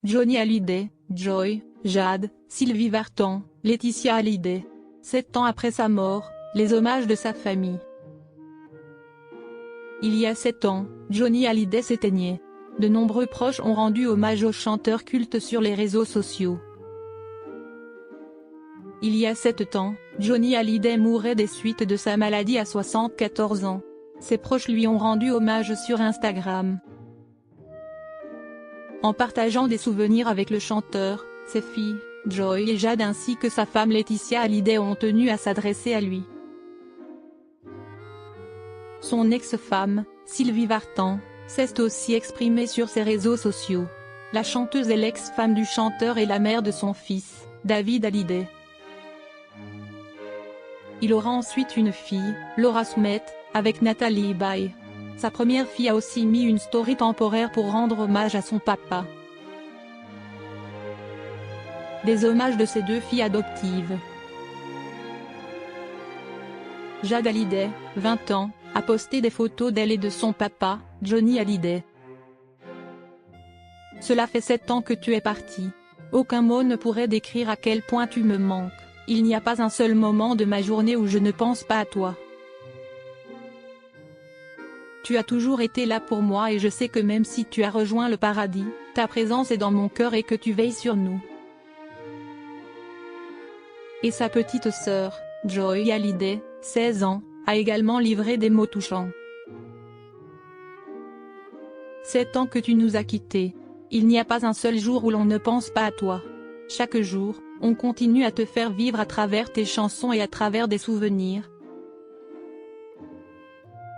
Johnny Hallyday, Joy, Jade, Sylvie Vartan, Laetitia Hallyday. 7 ans après sa mort, les hommages de sa famille. Il y a 7 ans, Johnny Hallyday s'éteignait. De nombreux proches ont rendu hommage au chanteur culte sur les réseaux sociaux. Il y a 7 ans, Johnny Hallyday mourait des suites de sa maladie à 74 ans. Ses proches lui ont rendu hommage sur Instagram. En partageant des souvenirs avec le chanteur, ses filles, Joy et Jade ainsi que sa femme Laetitia Hallyday ont tenu à s'adresser à lui. Son ex-femme, Sylvie Vartan, s'est aussi exprimée sur ses réseaux sociaux. La chanteuse est l'ex-femme du chanteur et la mère de son fils, David Hallyday. Il aura ensuite une fille, Laura Smith, avec Natalie Baye. Sa première fille a aussi mis une story temporaire pour rendre hommage à son papa. Des hommages de ses 2 filles adoptives. Jade Hallyday, 20 ans, a posté des photos d'elle et de son papa, Johnny Hallyday. Cela fait 7 ans que tu es parti. Aucun mot ne pourrait décrire à quel point tu me manques. Il n'y a pas un seul moment de ma journée où je ne pense pas à toi. Tu as toujours été là pour moi et je sais que même si tu as rejoint le paradis, ta présence est dans mon cœur et que tu veilles sur nous. Et sa petite sœur, Joy Hallyday, 16 ans, a également livré des mots touchants. 7 ans que tu nous as quittés. Il n'y a pas un seul jour où l'on ne pense pas à toi. Chaque jour, on continue à te faire vivre à travers tes chansons et à travers des souvenirs.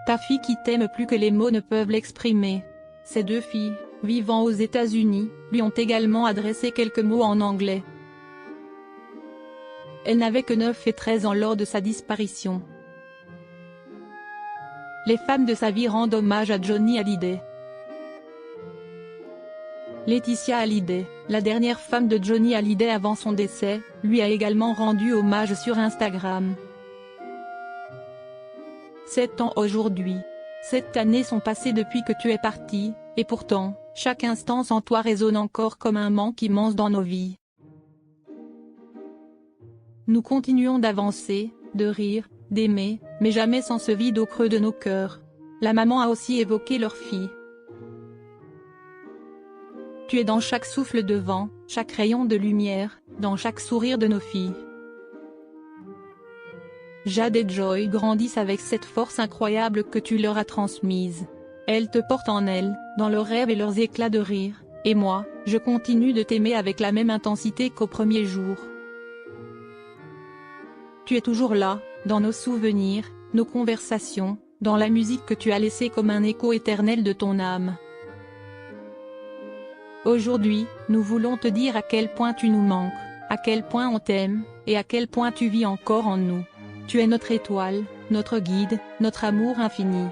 Ta fille qui t'aime plus que les mots ne peuvent l'exprimer. Ses 2 filles, vivant aux États-Unis, lui ont également adressé quelques mots en anglais. Elle n'avait que 9 et 13 ans lors de sa disparition. Les femmes de sa vie rendent hommage à Johnny Hallyday. Laetitia Hallyday, la dernière femme de Johnny Hallyday avant son décès, lui a également rendu hommage sur Instagram. 7 ans aujourd'hui. 7 années sont passées depuis que tu es parti, et pourtant, chaque instant sans toi résonne encore comme un manque immense dans nos vies. Nous continuons d'avancer, de rire, d'aimer, mais jamais sans ce vide au creux de nos cœurs. La maman a aussi évoqué leur fille. Tu es dans chaque souffle de vent, chaque rayon de lumière, dans chaque sourire de nos filles. Jade et Joy grandissent avec cette force incroyable que tu leur as transmise. Elles te portent en elles, dans leurs rêves et leurs éclats de rire, et moi, je continue de t'aimer avec la même intensité qu'au premier jour. Tu es toujours là, dans nos souvenirs, nos conversations, dans la musique que tu as laissée comme un écho éternel de ton âme. Aujourd'hui, nous voulons te dire à quel point tu nous manques, à quel point on t'aime, et à quel point tu vis encore en nous. Tu es notre étoile, notre guide, notre amour infini.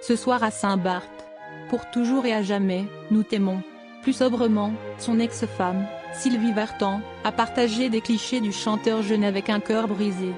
Ce soir à Saint-Barth, pour toujours et à jamais, nous t'aimons. Plus sobrement, son ex-femme, Sylvie Vartan, a partagé des clichés du chanteur jeune avec un cœur brisé.